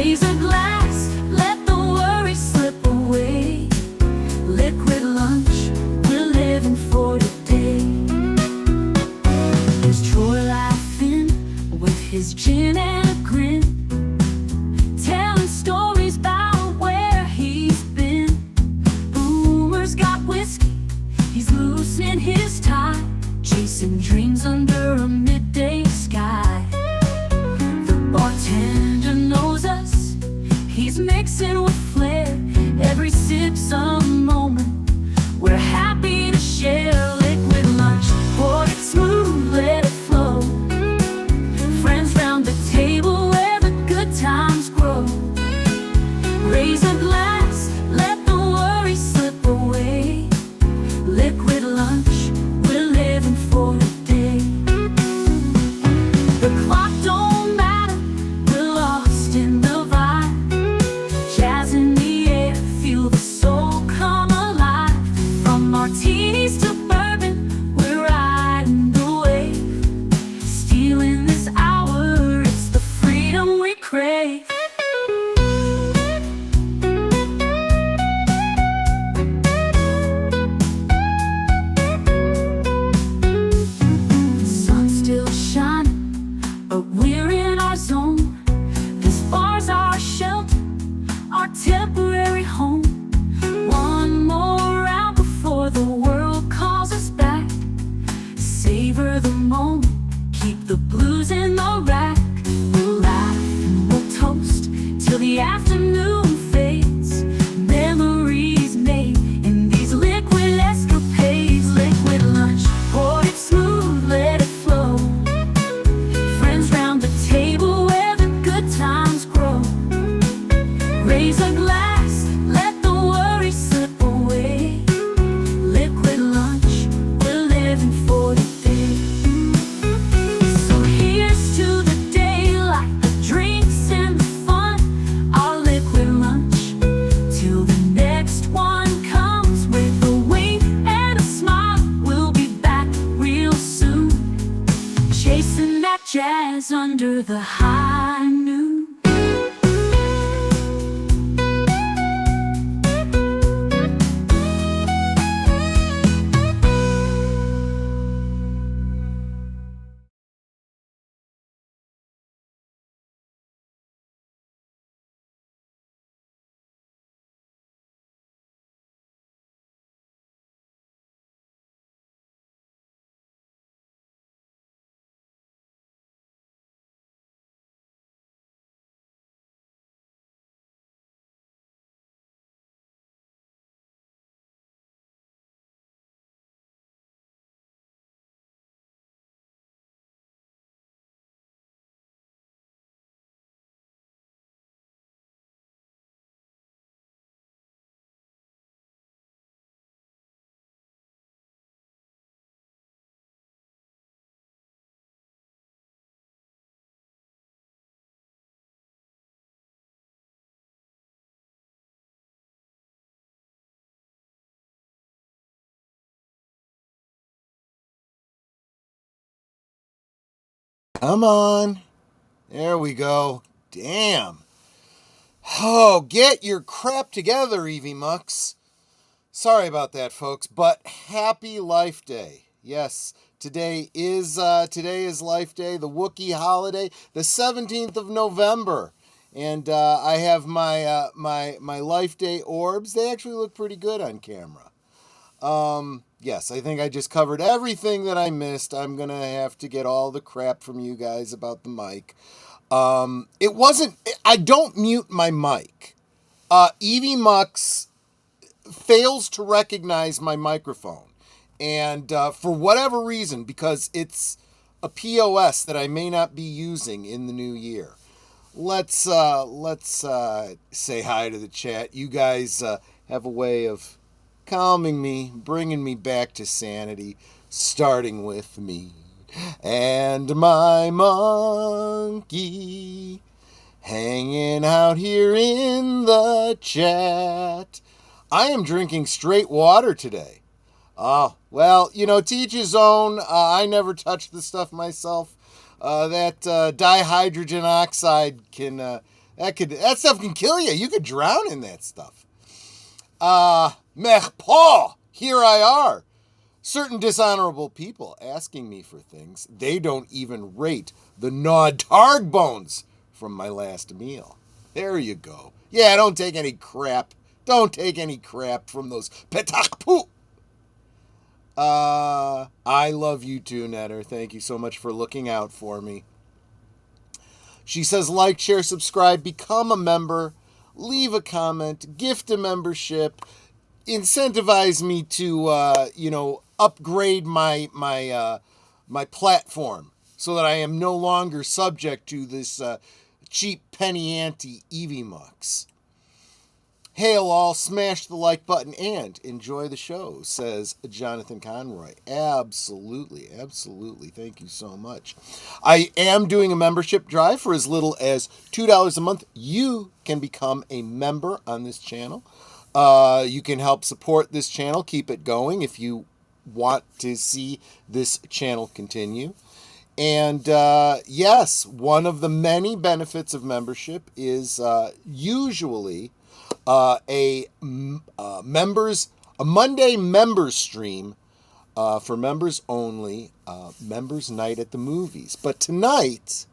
Raise a glass, let the worry slip away. Liquid lunch, we're living for today. There's Troy laughing with his gin and a grin, telling stories about where he's been. Boomer's got whiskey, he's loosening his tie, chasing dreams under a midday sky. The bartender knows us, he's mixing with flair. Every sip's a moment we're happy to share. Liquid lunch, pour it smooth, let it flow. Friends round the table where the good times grow. Raise a glass, let the worry slip away. Liquid lunch, we're living for today. The clock don't matter, we're lost in the vibe. Jazz in the air, feel the soul come alive. From martinis to bourbon, we're riding the wave. Stealing this hour, it's the freedom we crave. Sun's still shining, but we're in our zone. This bar's our shelter, our temporary home. One more round before the world calls us back. Savor the moment, keep the blues in the rack. We'll laugh and we'll toast till the afternoon fades. Memories made in these liquid escapades. Liquid lunch, pour it smooth, let it flow. Friends round the table where the good times grow. Raise a glass, let the worry slip away. Liquid lunch, we're living for today. So here's to the daylight, the drinks and the fun. Our liquid lunch, till the next one comes. With a wink and a smile, we'll be back real soon. Chasing that jazz under the high noon. Come on. There we go. Damn. Oh, get your crap together, Evie Mucks. Sorry about that, folks, but happy Life Day. Yes, today is Life Day, the Wookiee holiday, the 17th of November. And I have my my Life Day orbs. They actually look pretty good on camera. Yes, I think I just covered everything that I missed. I'm going to have to get all the crap from you guys about the mic. I don't mute my mic. Evie Mucks fails to recognize my microphone. And for whatever reason, because it's a POS that I may not be using in the new year. Let's say hi to the chat. You guys have a way of calming me, bringing me back to sanity, starting with me and my monkey hanging out here in the chat. I am drinking straight water today. Oh, well, teach his own. I never touch the stuff myself. That dihydrogen oxide can That stuff can kill you. You could drown in that stuff. Mech Paul, here I are. Certain dishonorable people asking me for things they don't even rate the gnawed targ bones from my last meal. There you go. Yeah, don't take any crap. Don't take any crap from those petak poo. I love you too, Netter. Thank you so much for looking out for me. She says, like, share, subscribe, become a member, leave a comment, gift a membership, incentivize me to, upgrade my platform so that I am no longer subject to this cheap penny ante Eevee mucks. Hail all, smash the like button, and enjoy the show, says Jonathan Conroy. Absolutely, absolutely. Thank you so much. I am doing a membership drive for as little as $2 a month. You can become a member on this channel. You can help support this channel, keep it going if you want to see this channel continue. And yes, one of the many benefits of membership is usually a Monday members stream for members only, members night at the movies. But tonight,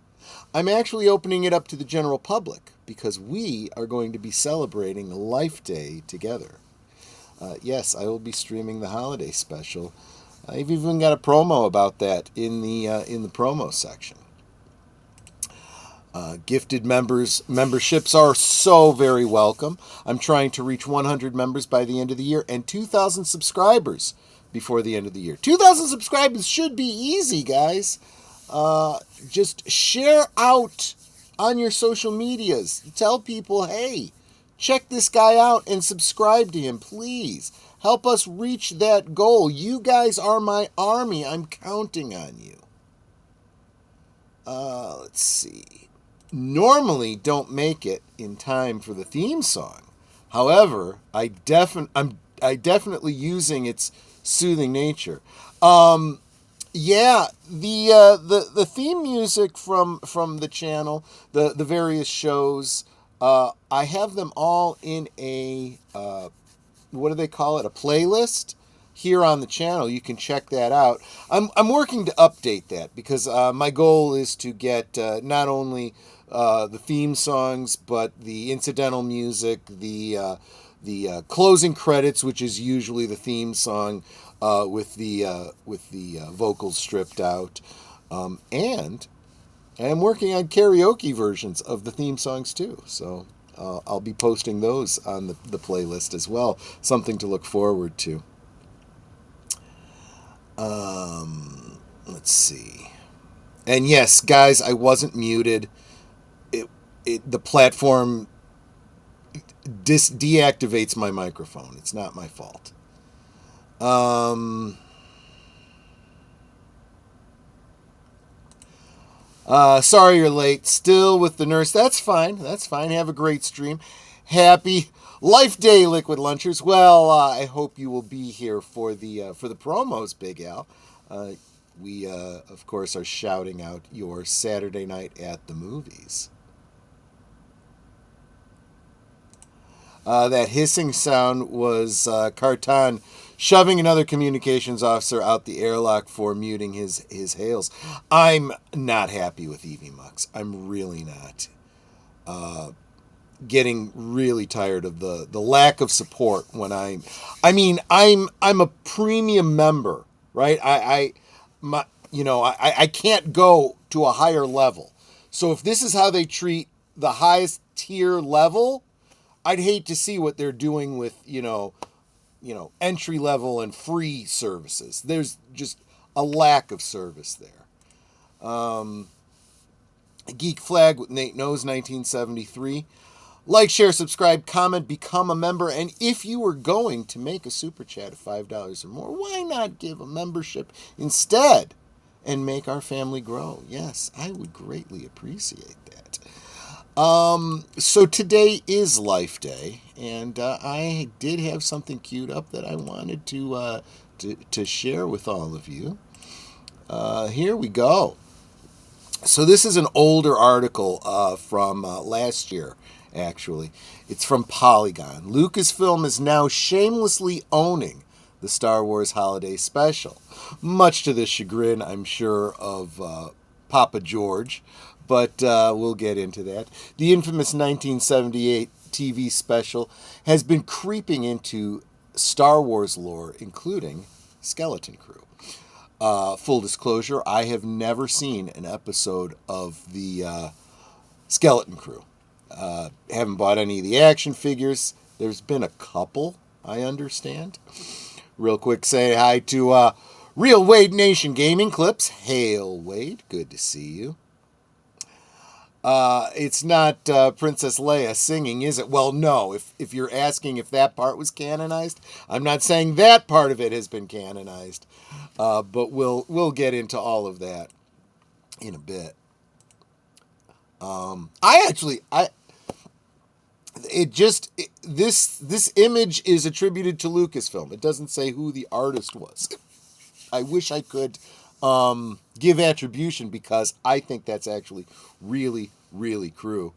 I'm actually opening it up to the general public because we are going to be celebrating Life Day together. Yes, I will be streaming the holiday special. I've even got a promo about that in the promo section. Gifted memberships are so very welcome. I'm trying to reach 100 members by the end of the year and 2,000 subscribers before the end of the year. 2,000 subscribers should be easy, guys. Just share out on your social medias. Tell people, hey, check this guy out and subscribe to him, please. Help us reach that goal. You guys are my army. I'm counting on you. Let's see. Normally don't make it in time for the theme song. However, I'm definitely using its soothing nature. Yeah, the theme music from the channel, the various shows, I have them all in a what do they call it? A playlist here on the channel. You can check that out. I'm working to update that because my goal is to get not only the theme songs, but the incidental music, the closing credits, which is usually the theme song with the vocals stripped out, and I'm working on karaoke versions of the theme songs too. So I'll be posting those on the playlist as well. Something to look forward to. Let's see. And yes, guys, I wasn't muted. The platform deactivates my microphone. It's not my fault. Sorry you're late. Still with the nurse. That's fine. That's fine. Have a great stream. Happy Life Day, Liquid Lunchers. Well, I hope you will be here for the promos, Big Al. We, of course, are shouting out your Saturday night at the movies. That hissing sound was Cartan shoving another communications officer out the airlock for muting his hails. I'm not happy with Eevee Mucks. I'm really not. Getting really tired of the lack of support when I'm a premium member, right? I can't go to a higher level. So if this is how they treat the highest tier level, I'd hate to see what they're doing with, entry level and free services. There's just a lack of service there. Geek Flag with Nate Knows 1973. Like, share, subscribe, comment, become a member. And if you were going to make a super chat of $5 or more, why not give a membership instead and make our family grow? Yes, I would greatly appreciate that. So today is Life Day, and I did have something queued up that I wanted to share with all of you. Here we go. So this is an older article from last year, actually. It's from Polygon. Lucasfilm is now shamelessly owning the Star Wars Holiday Special, much to the chagrin, I'm sure, of Papa George, but we'll get into that. The infamous 1978 TV special has been creeping into Star Wars lore, including Skeleton Crew. Full disclosure, I have never seen an episode of the Skeleton Crew. Haven't bought any of the action figures. There's been a couple, I understand. Real quick, say hi to Real Wade Nation Gaming Clips. Hail, Wade. Good to see you. It's not Princess Leia singing, is it? Well, no. If you're asking if that part was canonized, I'm not saying that part of it has been canonized. But we'll get into all of that in a bit. This image is attributed to Lucasfilm. It doesn't say who the artist was. I wish I could give attribution because I think that's actually really, really true.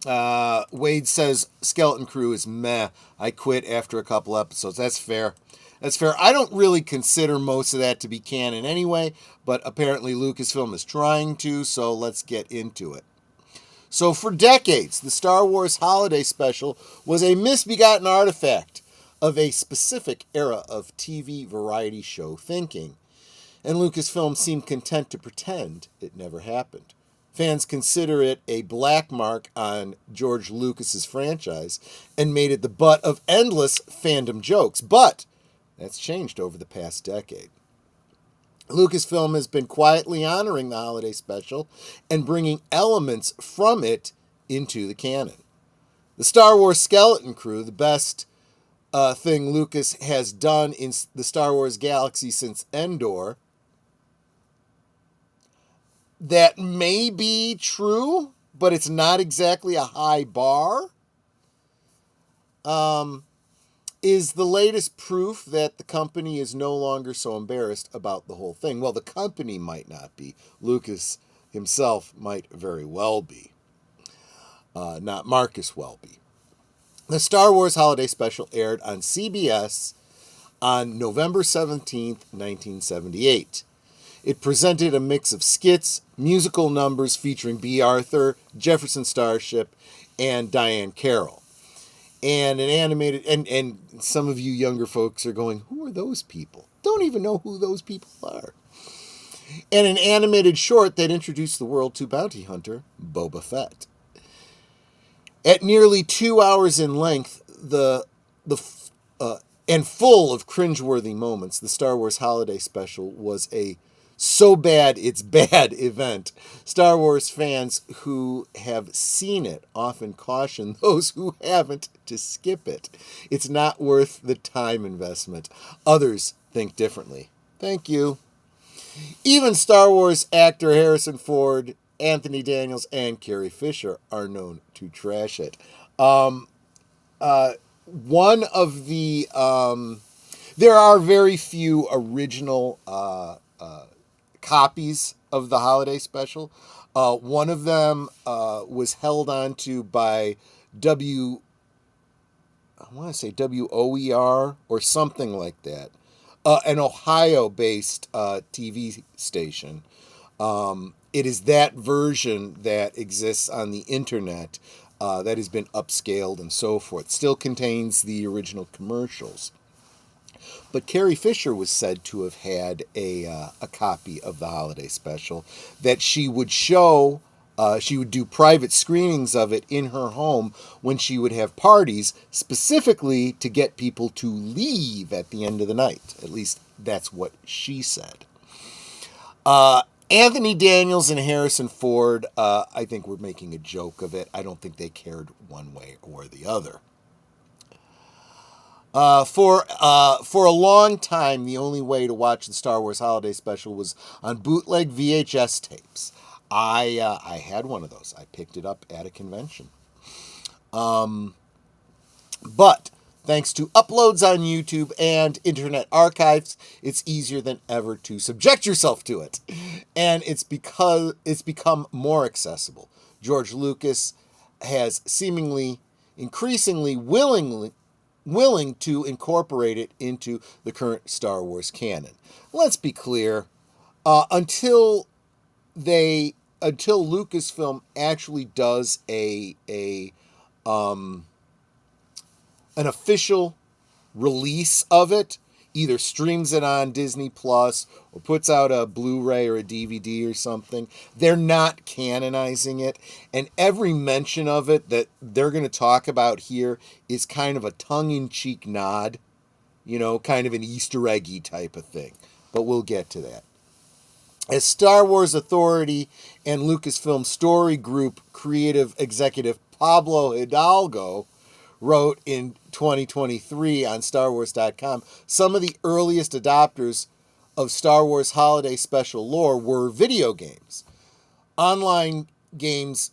Wade says Skeleton Crew is meh. I quit after a couple episodes. That's fair. That's fair. I don't really consider most of that to be canon anyway, but apparently Lucasfilm is trying to, so let's get into it. So for decades, the Star Wars Holiday Special was a misbegotten artifact of a specific era of TV variety show thinking, and Lucasfilm seemed content to pretend it never happened. Fans consider it a black mark on George Lucas's franchise and made it the butt of endless fandom jokes, but that's changed over the past decade. Lucasfilm has been quietly honoring the holiday special and bringing elements from it into the canon. The Star Wars Skeleton Crew, the best thing Lucas has done in the Star Wars galaxy since Endor, that may be true, but it's not exactly a high bar, is the latest proof that the company is no longer so embarrassed about the whole thing. Well, the company might not be. Lucas himself might very well be. Not Marcus Welby. The Star Wars Holiday Special aired on CBS on November 17th, 1978. It presented a mix of skits, musical numbers featuring B. Arthur, Jefferson Starship, and Diane Carroll. And an animated, and some of you younger folks are going, who are those people? Don't even know who those people are. And an animated short that introduced the world to bounty hunter Boba Fett. At nearly 2 hours in length, and full of cringeworthy moments, the Star Wars Holiday Special was a so bad it's bad event. Star Wars fans who have seen it often caution those who haven't to skip it. It's not worth the time investment. Others think differently. Thank you. Even Star Wars actor Harrison Ford, Anthony Daniels, and Carrie Fisher are known to trash it. One of the... there are very few original copies of the holiday special. One of them was held onto by WOER or something like that. An Ohio-based TV station. It is that version that exists on the internet that has been upscaled and so forth. Still contains the original commercials. But Carrie Fisher was said to have had a copy of the holiday special that she would show. She would do private screenings of it in her home when she would have parties, specifically to get people to leave at the end of the night. At least that's what she said. Anthony Daniels and Harrison Ford, I think, were making a joke of it. I don't think they cared one way or the other. For a long time, the only way to watch the Star Wars Holiday Special was on bootleg VHS tapes. I had one of those. I picked it up at a convention. But Thanks to uploads on YouTube and internet archives, it's easier than ever to subject yourself to it. And it's because it's become more accessible. George Lucas has seemingly increasingly willing to incorporate it into the current Star Wars canon. Let's be clear, until Lucasfilm actually does an official release of it, either streams it on Disney Plus or puts out a Blu-ray or a DVD or something, they're not canonizing it. And every mention of it that they're going to talk about here is kind of a tongue-in-cheek nod, kind of an Easter eggy type of thing. But we'll get to that. As Star Wars Authority and Lucasfilm Story Group creative executive Pablo Hidalgo wrote in 2023 on StarWars.com, some of the earliest adopters of Star Wars Holiday Special lore were video games. Online games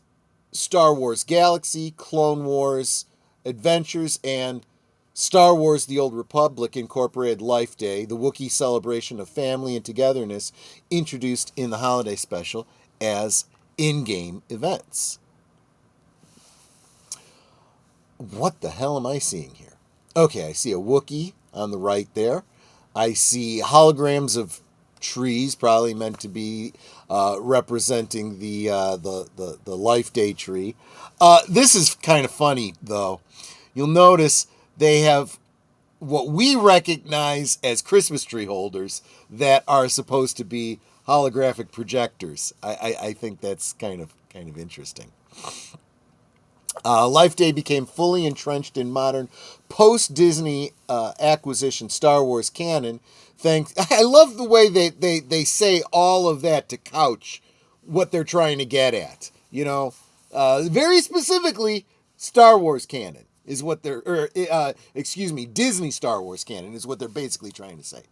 Star Wars Galaxy, Clone Wars Adventures, and Star Wars The Old Republic incorporated Life Day, the Wookiee celebration of family and togetherness, introduced in the Holiday Special as in-game events. What the hell am I seeing here? Okay, I see a Wookiee on the right there. I see holograms of trees, probably meant to be representing the Life Day tree. This is kind of funny, though. You'll notice they have what we recognize as Christmas tree holders that are supposed to be holographic projectors. I think that's kind of interesting. Life Day became fully entrenched in modern post-Disney acquisition Star Wars canon. I love the way they say all of that to couch what they're trying to get at. Very specifically, Star Wars canon is what Disney Star Wars canon is what they're basically trying to say.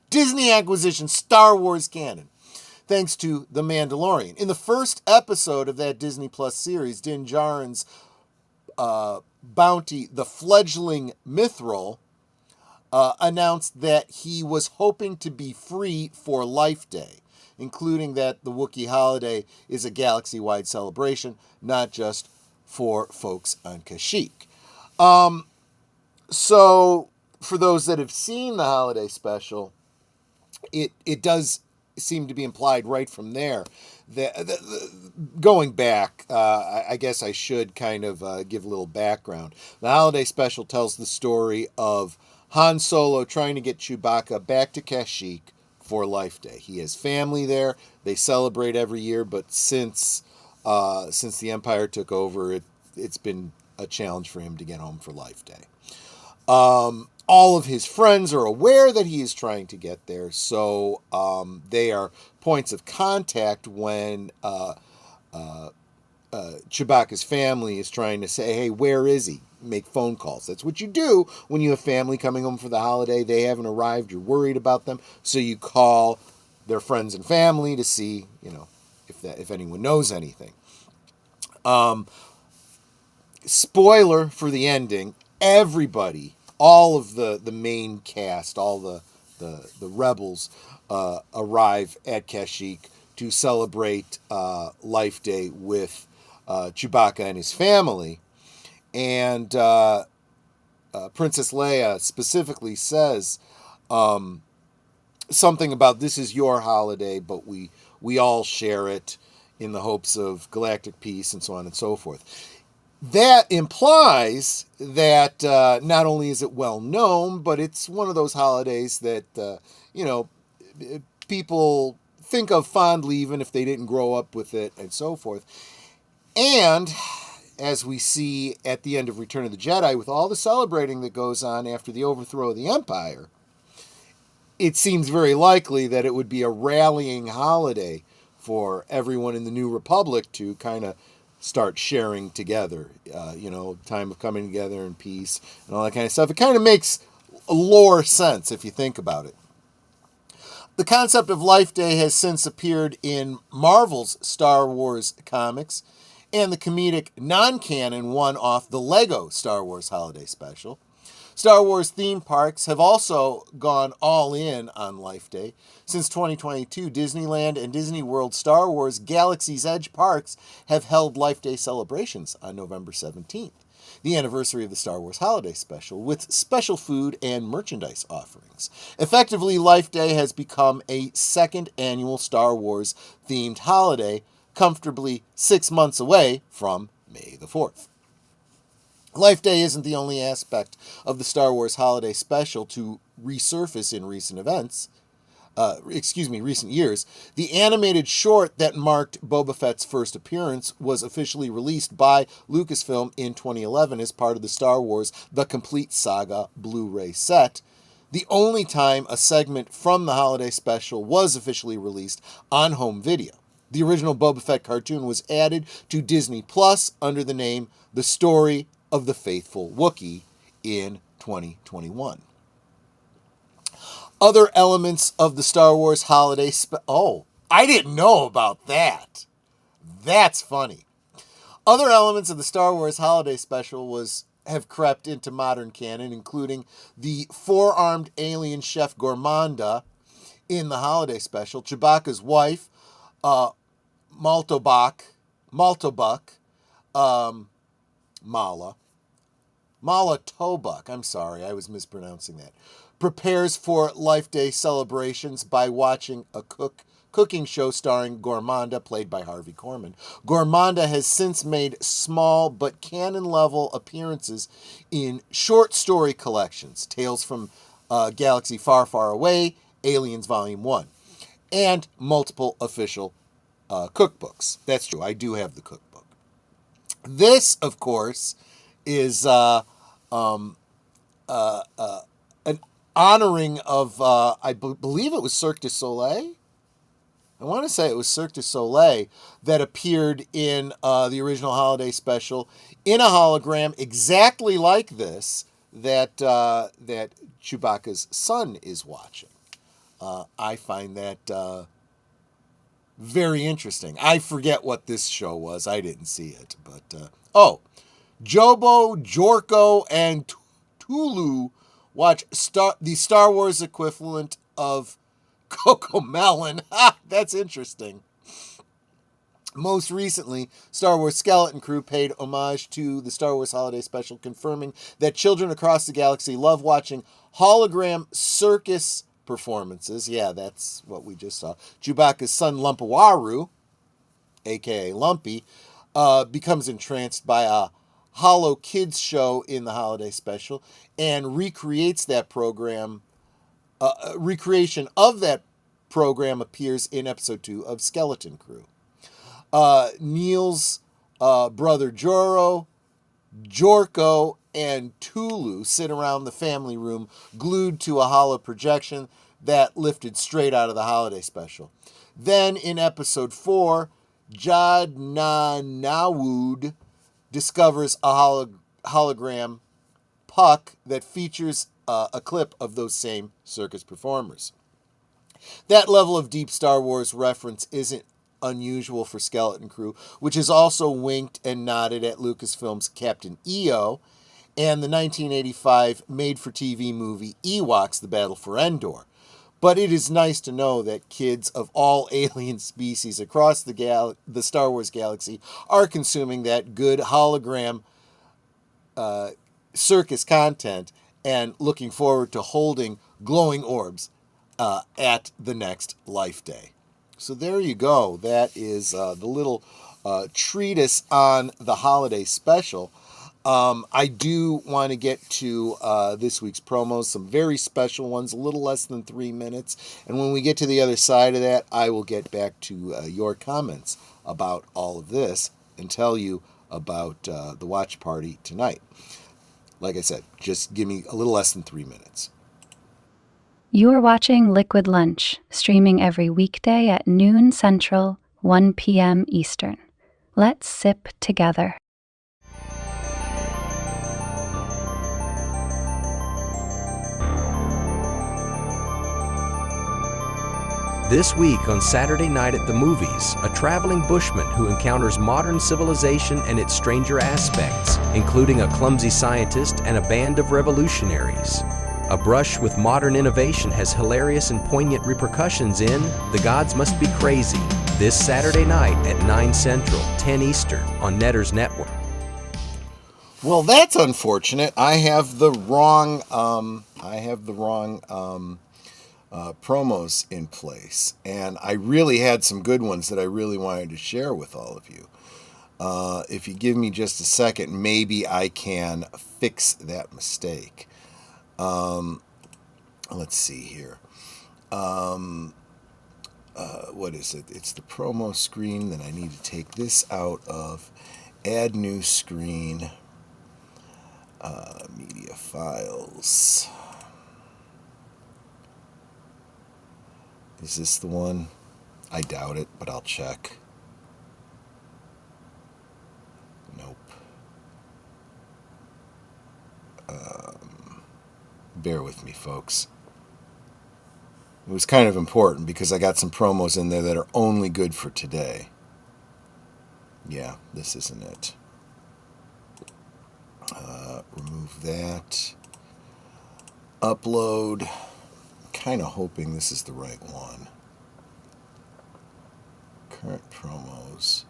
Disney acquisition Star Wars canon. Thanks to The Mandalorian. In the first episode of that Disney Plus series, Din Djarin's bounty, the fledgling Mithril, announced that he was hoping to be free for Life Day, including that the Wookiee holiday is a galaxy-wide celebration, not just for folks on Kashyyyk. So, for those that have seen the holiday special, it does seem to be implied right from there. Going back, I guess I should kind of give a little background. The holiday special tells the story of Han Solo trying to get Chewbacca back to Kashyyyk for Life Day. He has family there. They celebrate every year, but since the Empire took over, it's been a challenge for him to get home for Life Day. All of his friends are aware that he is trying to get there, so they are points of contact when Chewbacca's family is trying to say, hey, where is he? Make phone calls. That's what you do when you have family coming home for the holiday. They haven't arrived. You're worried about them, so you call their friends and family to see, if anyone knows anything. Spoiler for the ending, everybody, all of the main cast, all the rebels arrive at Kashyyyk to celebrate Life Day with Chewbacca and his family. And Princess Leia specifically says something about this is your holiday, but we all share it in the hopes of galactic peace and so on and so forth. That implies that not only is it well known, but it's one of those holidays that, people think of fondly even if they didn't grow up with it and so forth. And as we see at the end of Return of the Jedi, with all the celebrating that goes on after the overthrow of the Empire, it seems very likely that it would be a rallying holiday for everyone in the New Republic to kind of start sharing together, time of coming together in peace and all that kind of stuff. It kind of makes lore sense if you think about it. The concept of Life Day has since appeared in Marvel's Star Wars comics and the comedic non-canon one-off The Lego Star Wars Holiday Special. Star Wars theme parks have also gone all in on Life Day. Since 2022, Disneyland and Disney World Star Wars Galaxy's Edge parks have held Life Day celebrations on November 17th, the anniversary of the Star Wars Holiday Special, with special food and merchandise offerings. Effectively, Life Day has become a second annual Star Wars themed holiday, comfortably 6 months away from May the 4th. Life Day isn't the only aspect of the Star Wars Holiday Special to resurface in recent years. The animated short that marked Boba Fett's first appearance was officially released by Lucasfilm in 2011 as part of the Star Wars The Complete Saga Blu-ray set, the only time a segment from the holiday special was officially released on home video. The original Boba Fett cartoon was added to Disney Plus under the name The Story of the Faithful Wookiee in 2021. Other elements of the Star Wars holiday oh, I didn't know about that. That's funny. Other elements of the Star Wars holiday special have crept into modern canon, including the four-armed alien chef Gormanda in the holiday special, Chewbacca's wife, Maltobuck, Mala Tobuck, I'm sorry, I was mispronouncing that, prepares for Life Day celebrations by watching a cooking show starring Gormanda, played by Harvey Korman. Gormanda has since made small but canon-level appearances in short story collections, Tales from Galaxy Far, Far Away, Aliens Volume 1, and multiple official cookbooks. That's true, I do have the cookbook. This, of course, is an honoring of, I believe it was Cirque du Soleil. I want to say it was Cirque du Soleil that appeared in the original holiday special in a hologram exactly like this that Chewbacca's son is watching. I find that very interesting. I forget what this show was. I didn't see it, but Jobo, Jorko, and Tulu watch the Star Wars equivalent of Cocomelon. That's interesting. Most recently, Star Wars Skeleton Crew paid homage to the Star Wars Holiday Special, confirming that children across the galaxy love watching hologram circus performances. Yeah, that's what we just saw. Chewbacca's son Lumpawaru, a.k.a. Lumpy, becomes entranced by a Holo Kids show in the holiday special and recreates that program. Recreation of that program appears in episode 2 of Skeleton Crew. Neil's brother Jorko, and Tulu sit around the family room glued to a holo projection that lifted straight out of the holiday special. Then in episode 4, Jadnanawood discovers a hologram puck that features a clip of those same circus performers. That level of deep Star Wars reference isn't unusual for Skeleton Crew, which has also winked and nodded at Lucasfilm's Captain EO and the 1985 made-for-TV movie Ewoks: The Battle for Endor. But it is nice to know that kids of all alien species across the Star Wars galaxy are consuming that good hologram circus content and looking forward to holding glowing orbs at the next Life Day. So there you go. That is the little treatise on the holiday special. I do want to get to this week's promos, some very special ones, a little less than 3 minutes. And when we get to the other side of that, I will get back to your comments about all of this and tell you about the watch party tonight. Like I said, just give me a little less than 3 minutes. You are watching Liquid Lunch, streaming every weekday at noon Central, 1 p.m. Eastern. Let's sip together. This week on Saturday Night at the Movies, a traveling bushman who encounters modern civilization and its stranger aspects, including a clumsy scientist and a band of revolutionaries. A brush with modern innovation has hilarious and poignant repercussions in The Gods Must Be Crazy, this Saturday night at 9 Central, 10 Eastern on Netter's Network. Well, that's unfortunate. I have the wrong promos in place, and I really had some good ones that I really wanted to share with all of you. If you give me just a second, maybe I can fix that mistake. Let's see here. What is it? It's the promo screen that I need to take this out of. Add new screen. Media files. Is this the one? I doubt it, but I'll check. Nope. Bear with me, folks. It was kind of important because I got some promos in there that are only good for today. Yeah, this isn't it. Remove that. Upload. I'm kind of hoping this is the right one. Current promos.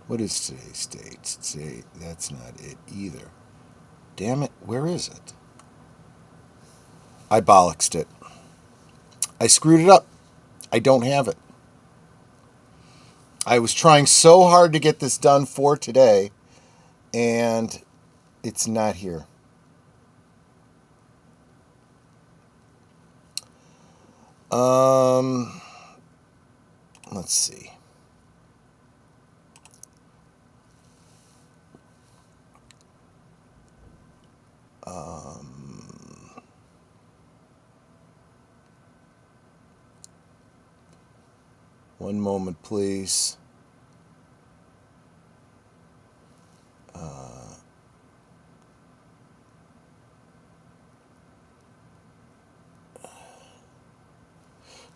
What is today's date? Today, that's not it either. Damn it, where is it? I bollocksed it. I screwed it up. I don't have it. I was trying so hard to get this done for today, and it's not here. Let's see. One moment, please.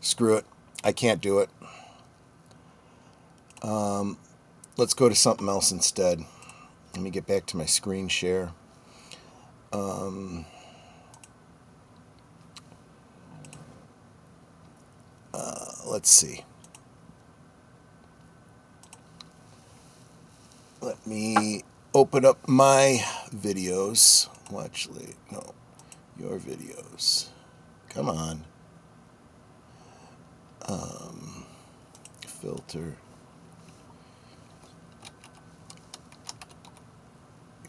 Screw it. I can't do it. Let's go to something else instead. Let me get back to my screen share. Let's see. Let me open up my videos. Well, actually, no. Your videos. Come on. Filter.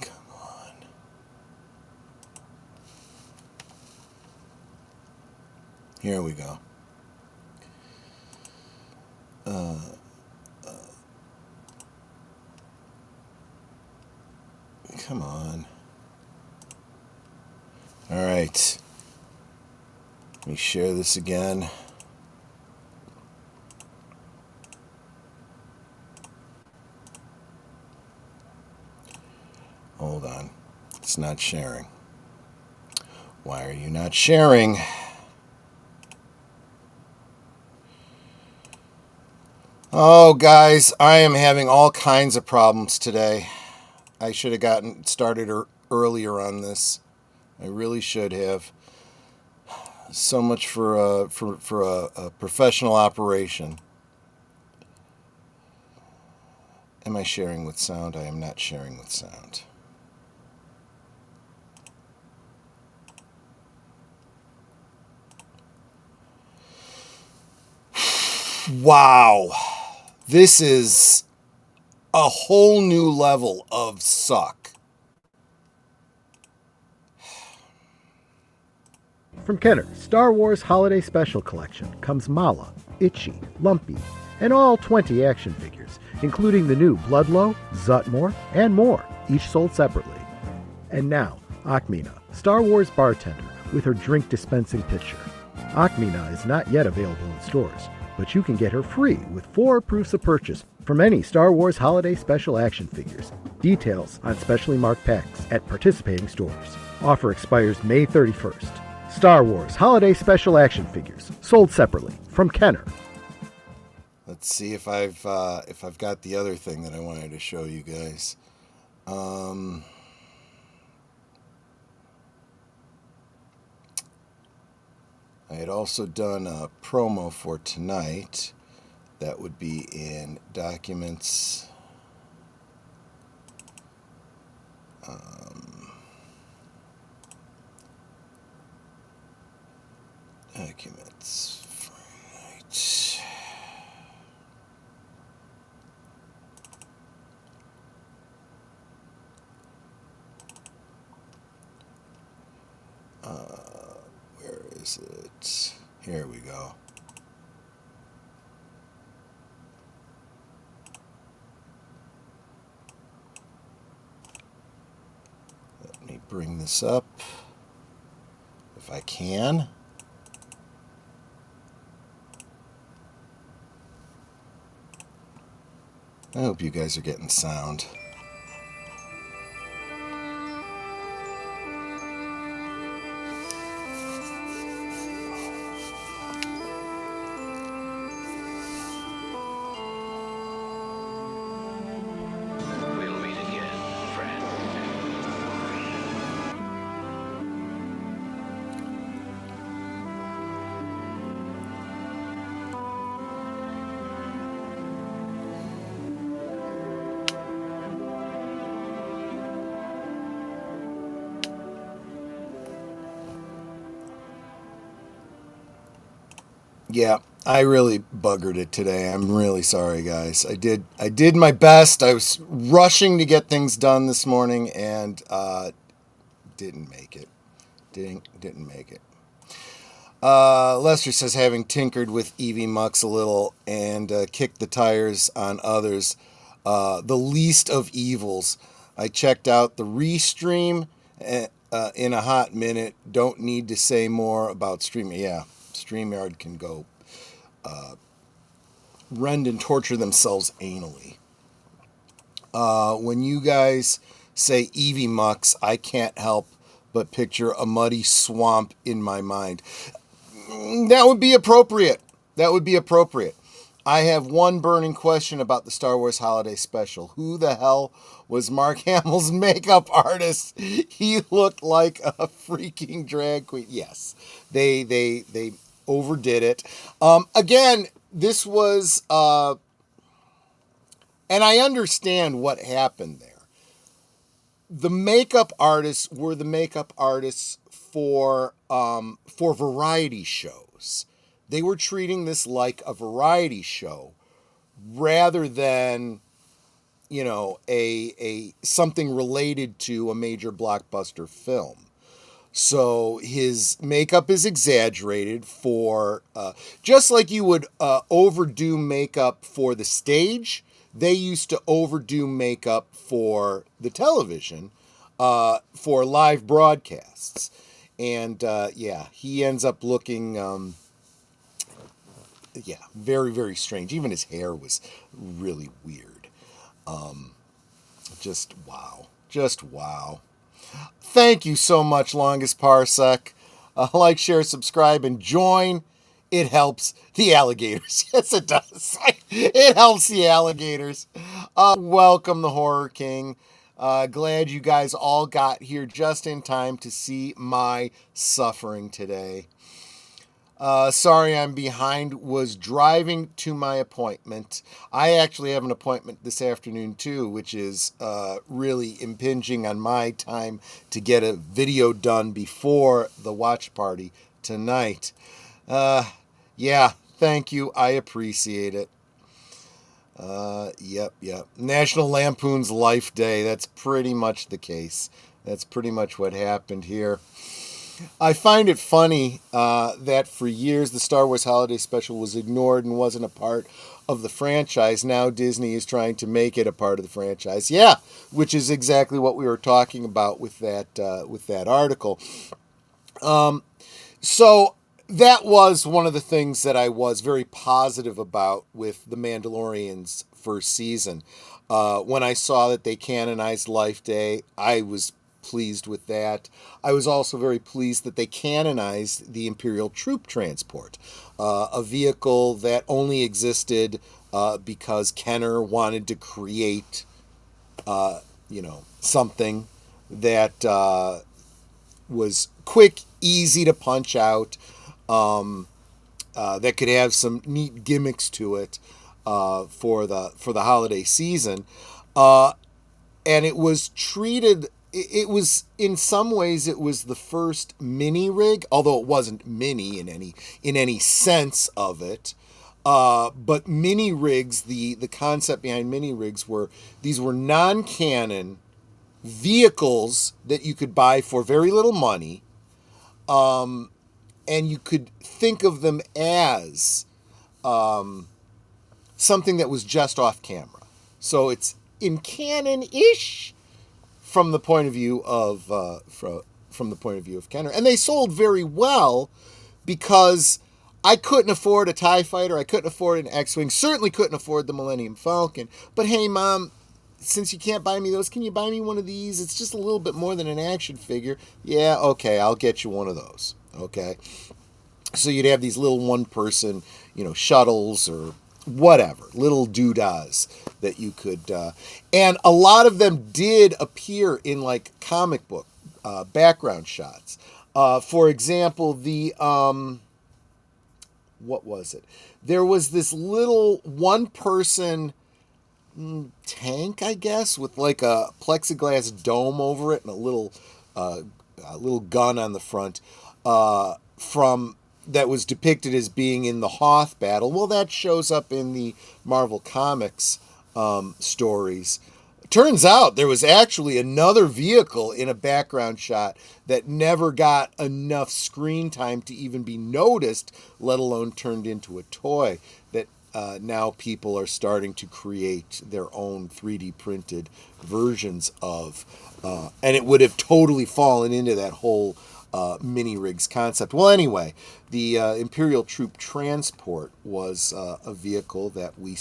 Come on. Here we go. Come on. All right. Let me share this again. Hold on. It's not sharing. Why are you not sharing? Oh, guys, I am having all kinds of problems today. I should have gotten started earlier on this. I really should have. So much for a professional operation. Am I sharing with sound? I am not sharing with sound. Wow. This is a whole new level of suck. From Kenner, Star Wars Holiday Special Collection comes Mala, Itchy, Lumpy, and all 20 action figures, including the new Bloodlow, Zutmore, and more, each sold separately. And now, Akmina, Star Wars bartender, with her drink dispensing pitcher. Akmina is not yet available in stores, but you can get her free with 4 proofs of purchase from any Star Wars Holiday Special action figures. Details on specially marked packs at participating stores. Offer expires May 31st. Star Wars Holiday Special Action Figures, sold separately from Kenner. Let's see if I've got the other thing that I wanted to show you guys. I had also done a promo for tonight. That would be in Documents. Documents. Right. Where is it? Here we go. Let me bring this up if I can. I hope you guys are getting sound. Yeah, I really buggered it today. I'm really sorry, guys. I did my best. I was rushing to get things done this morning and didn't make it. Didn't make it. Lester says, having tinkered with Eevee Mux a little and kicked the tires on others, the least of evils. I checked out the restream in a hot minute. Don't need to say more about streaming. Yeah. StreamYard can go rend and torture themselves anally. When you guys say Eevee Mux, I can't help but picture a muddy swamp in my mind. That would be appropriate. That would be appropriate. I have one burning question about the Star Wars Holiday Special. Who the hell was Mark Hamill's makeup artist? He looked like a freaking drag queen. Yes, they overdid it. Again, this was, and I understand what happened there. The makeup artists were the makeup artists for variety shows. They were treating this like a variety show rather than, you know, a something related to a major blockbuster film. So his makeup is exaggerated for, just like you would overdo makeup for the stage, they used to overdo makeup for the television, for live broadcasts. And yeah, he ends up looking, yeah, very, very strange. Even his hair was really weird. Just wow. Just wow. Thank you so much, Longest Parsec. Like, share, subscribe, and join. It helps the alligators. Yes, it does. It helps the alligators. Welcome, the Horror King. Glad you guys all got here just in time to see my suffering today. Sorry I'm behind. Was driving to my appointment. I actually have an appointment this afternoon too, which is really impinging on my time to get a video done before the watch party tonight. Yeah, thank you. I appreciate it. Yep. National Lampoon's Life Day. That's pretty much the case. That's pretty much what happened here. I find it funny that for years the Star Wars Holiday Special was ignored and wasn't a part of the franchise. Now Disney is trying to make it a part of the franchise. Yeah, which is exactly what we were talking about with that article. So that was one of the things that I was very positive about with The Mandalorian's first season. When I saw that they canonized Life Day, I was pleased with that. I was also very pleased that they canonized the Imperial Troop Transport, a vehicle that only existed because Kenner wanted to create, something that was quick, easy to punch out, that could have some neat gimmicks to it for the holiday season, and it was treated. It was, in some ways, it was the first mini rig, although it wasn't mini in any sense of it. But mini rigs, the concept behind mini rigs were non-canon vehicles that you could buy for very little money, and you could think of them as something that was just off camera. So it's in canon-ish from the point of view of from the point of view of Kenner, and they sold very well because I couldn't afford a TIE fighter, I couldn't afford an X-wing, certainly couldn't afford the Millennium Falcon. But hey, Mom, since you can't buy me those, can you buy me one of these? It's just a little bit more than an action figure. Yeah, okay, I'll get you one of those. Okay, so you'd have these little one-person, shuttles or whatever, little doodahs that you could, and a lot of them did appear in like comic book background shots. For example, the what was it? There was this little one-person tank, I guess, with like a plexiglass dome over it and a little gun on the front, that was depicted as being in the Hoth battle. Well, that shows up in the Marvel Comics stories. Turns out there was actually another vehicle in a background shot that never got enough screen time to even be noticed, let alone turned into a toy that now people are starting to create their own 3D printed versions of. And it would have totally fallen into that whole mini rigs concept. Well, anyway, the Imperial Troop Transport was a vehicle that we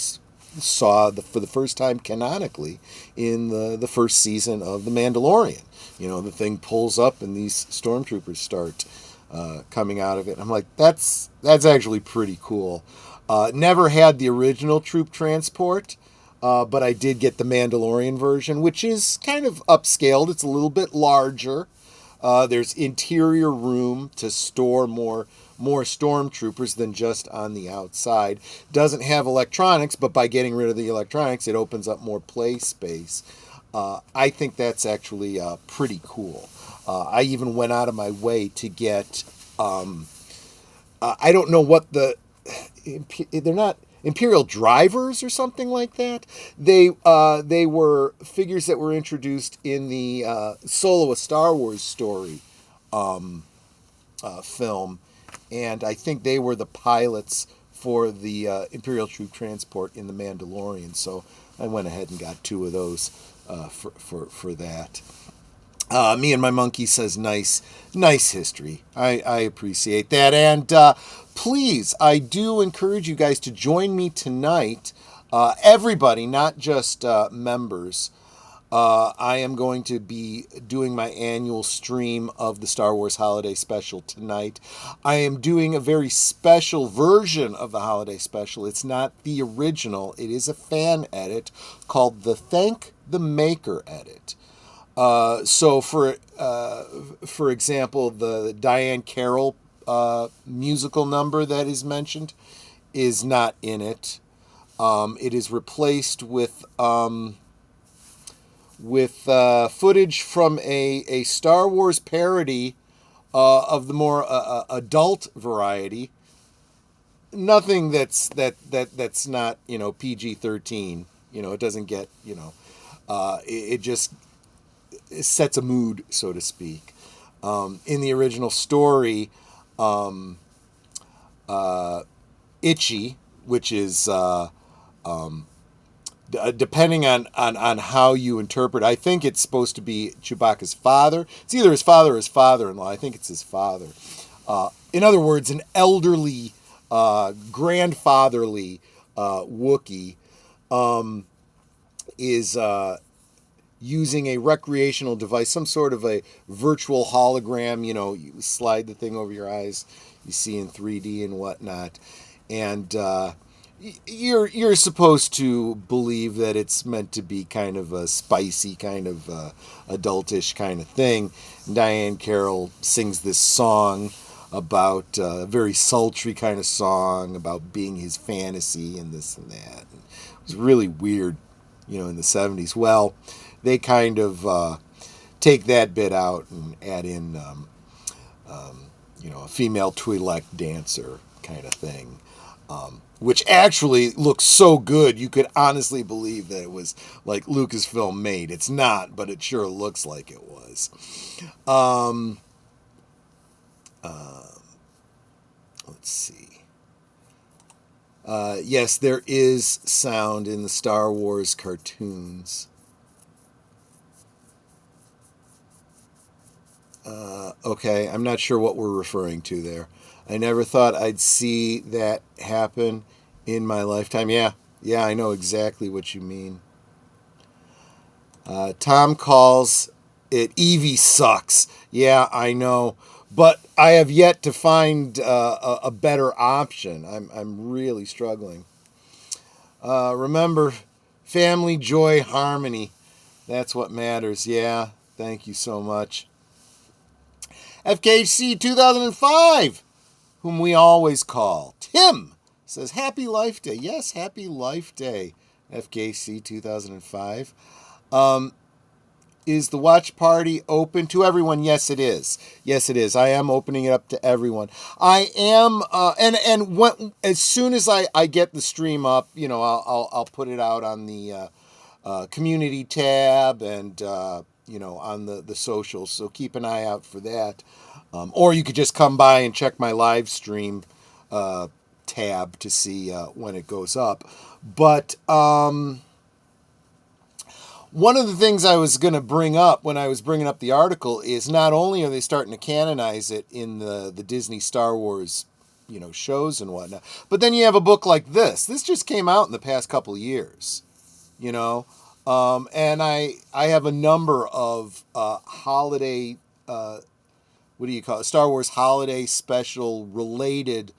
saw for the first time canonically in the first season of The Mandalorian. The thing pulls up and these stormtroopers start coming out of it. I'm like, that's actually pretty cool. Never had the original Troop Transport, but I did get the Mandalorian version, which is kind of upscaled. It's a little bit larger. There's interior room to store more stormtroopers than just on the outside. Doesn't have electronics, but by getting rid of the electronics, it opens up more play space. I think that's actually pretty cool. I even went out of my way to get, I don't know what they're not Imperial drivers or something like that. They were figures that were introduced in the Solo a Star Wars story film, and I think they were the pilots for the Imperial Troop Transport in The Mandalorian. So I went ahead and got 2 of those for that. Me and My Monkey says nice history. I appreciate that. And please, I do encourage you guys to join me tonight. Everybody, not just members. I am going to be doing my annual stream of the Star Wars Holiday Special tonight. I am doing a very special version of the Holiday Special. It's not the original. It is a fan edit called the Thank the Maker edit. So for example, the Diane Carroll musical number that is mentioned is not in it. It is replaced with footage from a Star Wars parody of the more adult variety. Nothing that's not PG-13. It doesn't get it just sets a mood, so to speak. In the original story, Itchy, which is depending on how you interpret, I think it's supposed to be Chewbacca's father. It's either his father or his father-in-law. I think it's his father. in other words, an elderly, grandfatherly Wookiee is using a recreational device, some sort of a virtual hologram. You slide the thing over your eyes, you see in 3D and whatnot, and you're supposed to believe that it's meant to be kind of a spicy, kind of adultish kind of thing. And Diane Carroll sings this song about a very sultry kind of song about being his fantasy and this and that. And it was really weird, in the 70s. Well, they kind of take that bit out and add in, a female Twi'lek dancer kind of thing, which actually looks so good you could honestly believe that it was like Lucasfilm made. It's not, but it sure looks like it was. Let's see. Yes, there is sound in the Star Wars cartoons. Okay, I'm not sure what we're referring to there. I never thought I'd see that happen in my lifetime. Yeah, I know exactly what you mean. Tom calls it Eevee sucks. Yeah, I know. But I have yet to find a better option. I'm really struggling. Remember, family, joy, harmony. That's what matters. Yeah, thank you so much. FKC 2005, whom we always call Tim, says, Happy Life Day. Yes, Happy Life Day, FKC 2005. Is the watch party open to everyone? Yes, it is. Yes, it is. I am opening it up to everyone. I am, as soon as I get the stream up, I'll put it out on the community tab and on the socials. So keep an eye out for that. Or you could just come by and check my live stream tab to see when it goes up. But one of the things I was going to bring up when I was bringing up the article is not only are they starting to canonize it in the Disney Star Wars, shows and whatnot, but then you have a book like this. This just came out in the past couple of years, and I have a number of holiday, Star Wars holiday special related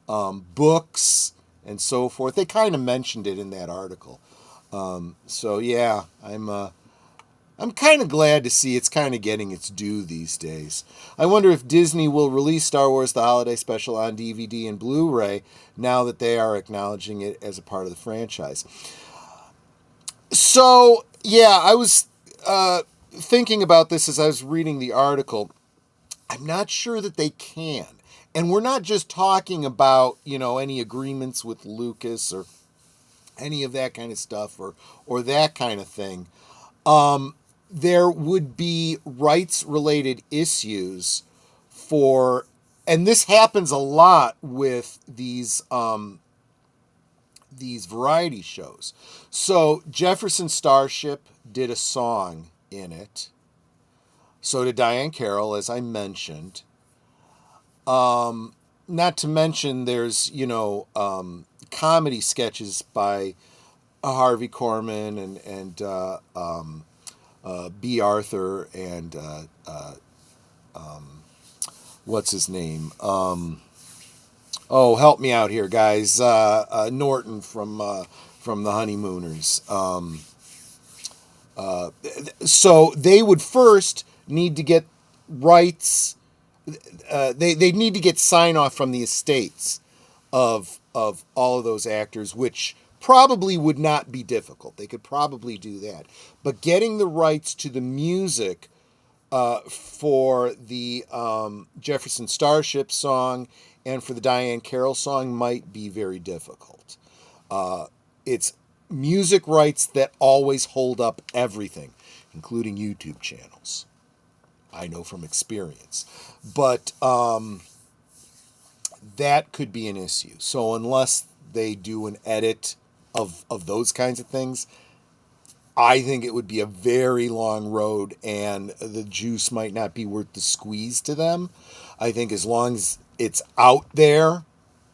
books and so forth. They kind of mentioned it in that article. So yeah, I'm kind of glad to see it's kind of getting its due these days. I wonder if Disney will release Star Wars The Holiday Special on DVD and Blu-ray now that they are acknowledging it as a part of the franchise. So yeah, I was thinking about this as I was reading the article. I'm not sure that they can. And we're not just talking about, any agreements with Lucas or any of that kind of stuff or that kind of thing. There would be rights-related issues for, and this happens a lot with these variety shows. So Jefferson Starship did a song in it. So did Diane Carroll, as I mentioned. Not to mention there's, comedy sketches by Harvey Korman and B. Arthur and what's his name? Help me out here, guys. Norton from the Honeymooners. So they would first need to get rights. They need to get sign off from the estates of all of those actors, which probably would not be difficult. They could probably do that. But getting the rights to the music for the Jefferson Starship song and for the Diane Carroll song might be very difficult. It's music rights that always hold up everything, including YouTube channels. I know from experience. But that could be an issue. So unless they do an edit of those kinds of things, I think it would be a very long road and the juice might not be worth the squeeze to them. I think as long it's out there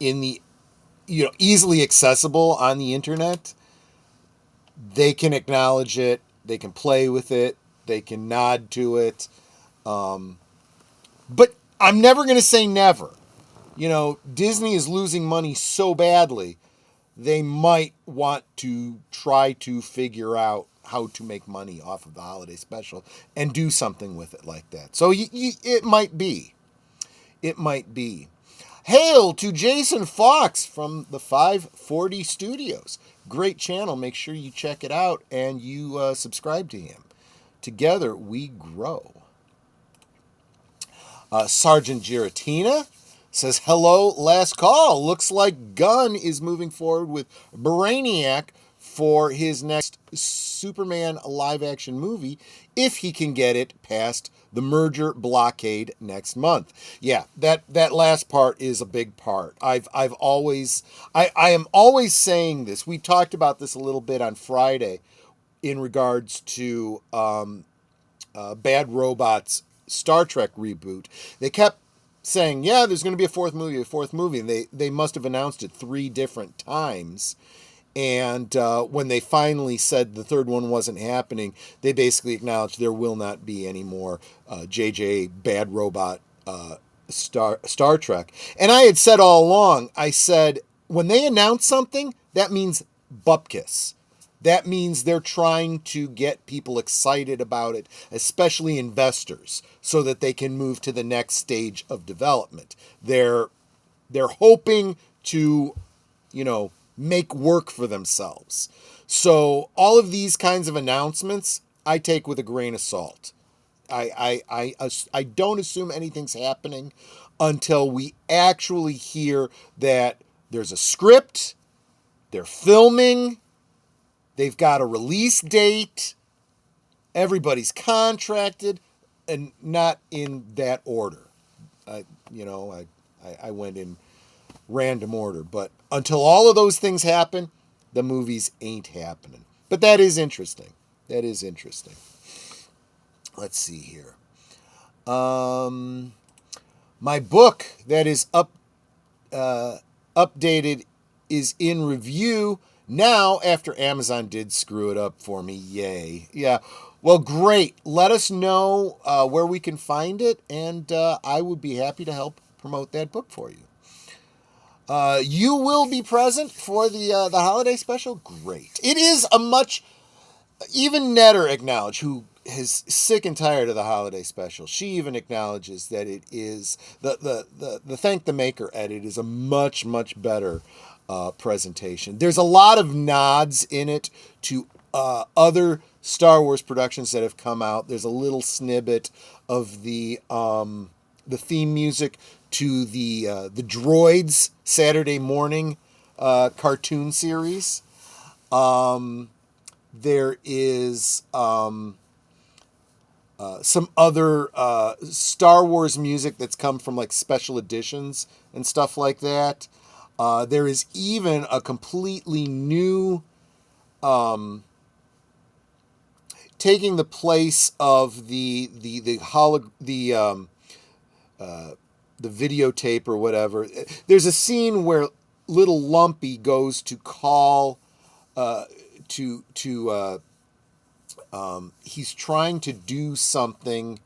in the, easily accessible on the internet, they can acknowledge it, they can play with it, they can nod to it. But I'm never going to say never. Disney is losing money so badly, they might want to try to figure out how to make money off of the holiday special and do something with it like that. So it might be. It might be. Hail to Jason Fox from the 540 Studios. Great channel. Make sure you check it out and you subscribe to him. Together we grow. Sergeant Giratina says, hello, last call. Looks like Gunn is moving forward with Brainiac for his next Superman live-action movie, if he can get it past the merger blockade next month. Yeah, that last part is a big part. I am always saying this. We talked about this a little bit on Friday in regards to Bad Robot's Star Trek reboot. They kept saying, yeah, there's going to be a fourth movie. And they must have announced it 3 different times. And when they finally said the third one wasn't happening, they basically acknowledged there will not be any more JJ Bad Robot Star Trek. And I had said all along, I said, when they announce something, that means bupkis. That means they're trying to get people excited about it, especially investors, so that they can move to the next stage of development. They're hoping to, make work for themselves. So all of these kinds of announcements, I take with a grain of salt. I don't assume anything's happening until we actually hear that there's a script, they're filming, they've got a release date, everybody's contracted, and not in that order. I went in random order, but until all of those things happen, the movies ain't happening. But that is interesting. Let's see here. My book that is updated is in review now after Amazon did screw it up for me. Yay. Yeah. Well, great. Let us know where we can find it, and I would be happy to help promote that book for you. You will be present for the holiday special? Great. It is a much... Even Netter acknowledged, who is sick and tired of the holiday special. She even acknowledges that it is... The Thank the Maker edit is a much, much better presentation. There's a lot of nods in it to other Star Wars productions that have come out. There's a little snippet of the theme music to the Droids Saturday morning cartoon series. There is some other Star Wars music that's come from like special editions and stuff like that. There is even a completely new taking the place of the videotape or whatever. There's a scene where little Lumpy goes to call he's trying to do something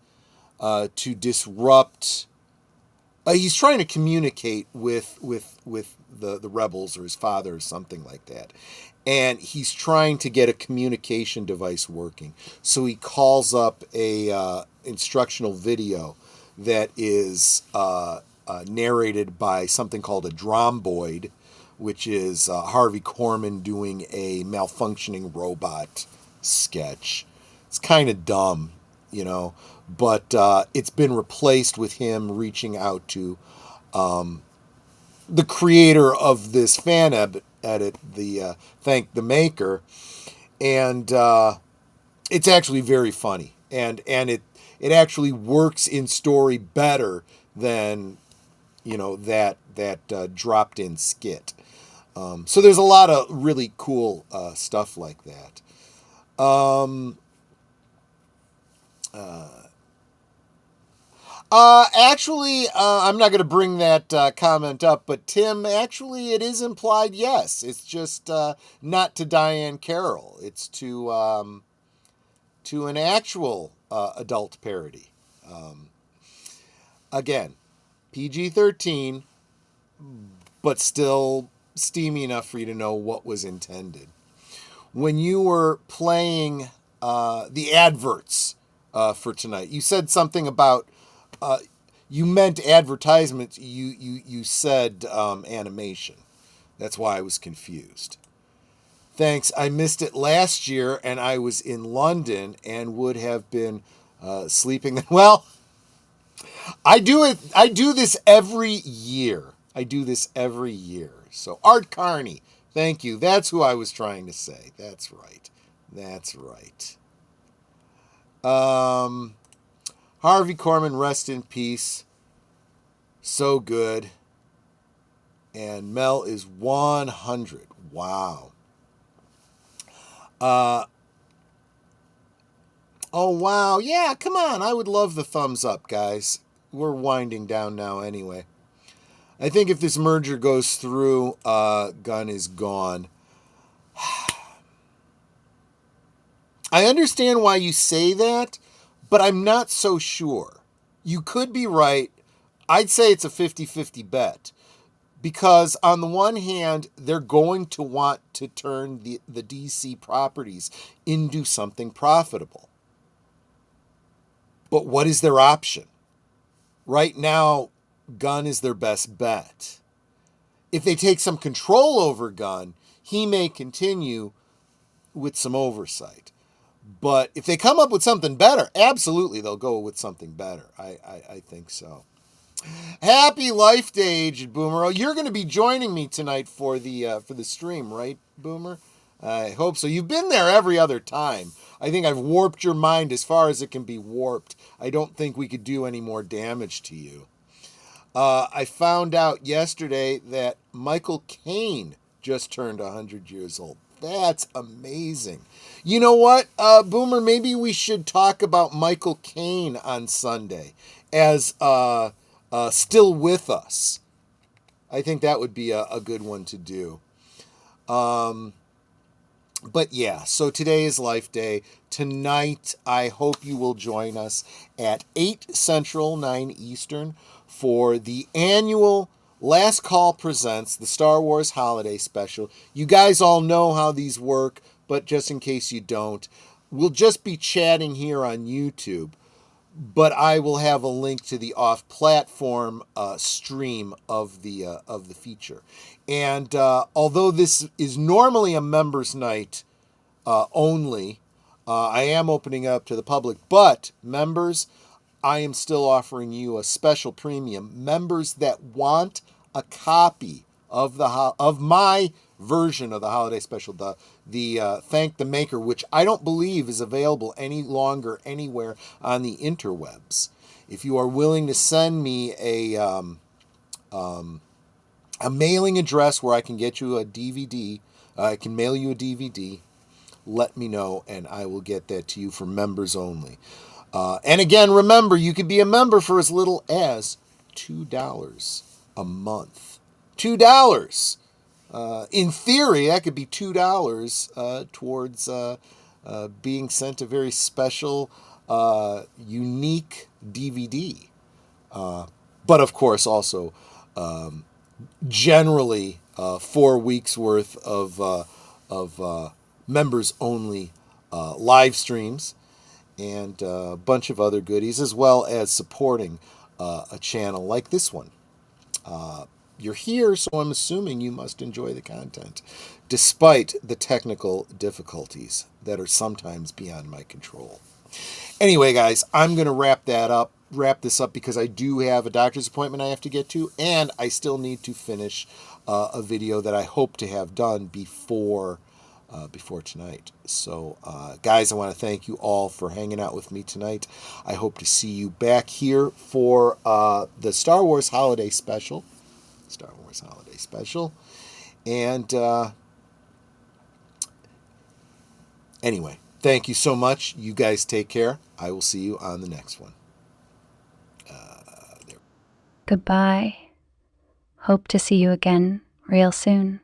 to disrupt. He's trying to communicate with the rebels or his father or something like that. And he's trying to get a communication device working. So he calls up a instructional video that is narrated by something called a dromboid, which is Harvey Korman doing a malfunctioning robot sketch. It's kind of dumb, but it's been replaced with him reaching out to the creator of this fan edit, the Thank the Maker, and it's actually very funny, and it actually works in story better than that dropped in skit. So there's a lot of really cool stuff like that. Actually, I'm not going to bring that comment up, but Tim, actually, it is implied yes. It's just not to Diane Carroll. It's to an actual adult parody. Again, PG-13, but still steamy enough for you to know what was intended. When you were playing the adverts for tonight, you said something about you meant advertisements. You said animation. That's why I was confused. Thanks. I missed it last year, and I was in London and would have been sleeping. Well, I do this every year. So Art Carney, thank you. That's who I was trying to say. That's right. Harvey Korman, rest in peace. So good. And Mel is 100. Wow. Oh, wow. Yeah, come on. I would love the thumbs up, guys. We're winding down now anyway. I think if this merger goes through, Gunn is gone. I understand why you say that, but I'm not so sure. You could be right. I'd say it's a 50-50 bet. Because on the one hand, they're going to want to turn the DC properties into something profitable. But what is their option? Right now, Gunn is their best bet. If they take some control over Gunn, he may continue with some oversight. But if they come up with something better, absolutely they'll go with something better. I think so. Happy Life Day, Aged Boomer. Oh, you're going to be joining me tonight for the stream, right, Boomer? I hope so. You've been there every other time. I think I've warped your mind as far as it can be warped. I don't think we could do any more damage to you. I found out yesterday that Michael Caine just turned 100 years old. That's amazing. You know what, Boomer? Maybe we should talk about Michael Caine on Sunday as still with us. I think that would be a good one to do. But yeah, so today is Life Day. Tonight, I hope you will join us at 8 Central, 9 Eastern for the annual Last Call Presents, the Star Wars Holiday Special. You guys all know how these work, but just in case you don't, we'll just be chatting here on YouTube, but I will have a link to the off-platform stream of the feature. And although this is normally a members' night only, I am opening up to the public. But members, I am still offering you a special premium. Members that want a copy of my version of the holiday special, the Thank the Maker, which I don't believe is available any longer anywhere on the interwebs. If you are willing to send me a mailing address where I can get you a DVD, I can mail you a DVD, let me know and I will get that to you for members only. And again, remember, you could be a member for as little as $2 a month. $2. In theory, that could be $2 towards being sent a very special, unique DVD. But of course, also generally 4 weeks worth of members only live streams and a bunch of other goodies, as well as supporting a channel like this one. You're here, so I'm assuming you must enjoy the content, despite the technical difficulties that are sometimes beyond my control. Anyway, guys, I'm going to wrap this up because I do have a doctor's appointment I have to get to, and I still need to finish a video that I hope to have done before tonight. So, guys, I want to thank you all for hanging out with me tonight. I hope to see you back here for the Star Wars Holiday Special. And anyway, thank you so much. You guys take care. I will see you on the next one. Goodbye. Hope to see you again real soon.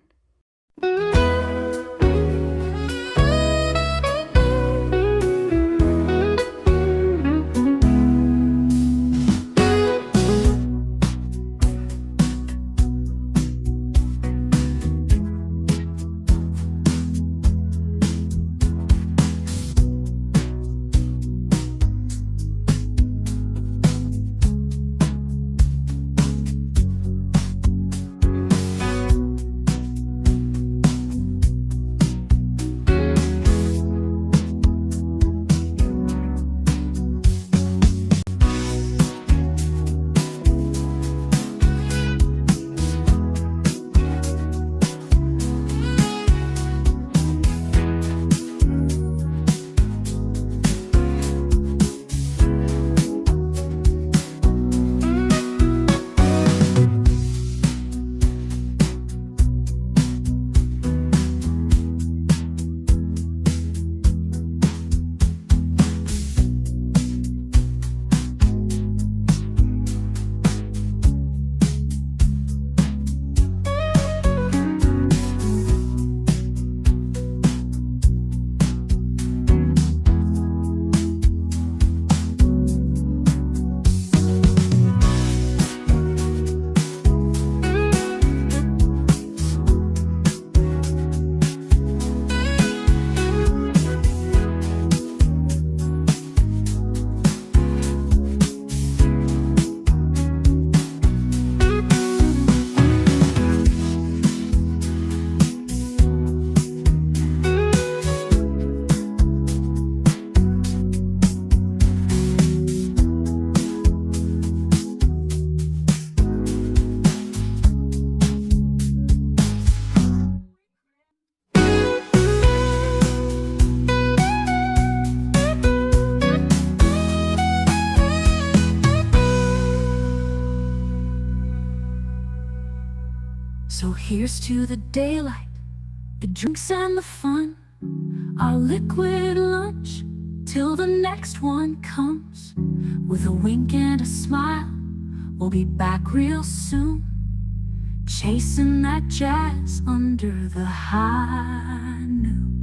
So here's to the daylight, the drinks and the fun, our liquid lunch, till the next one comes. With a wink and a smile, we'll be back real soon, chasing that jazz under the high noon.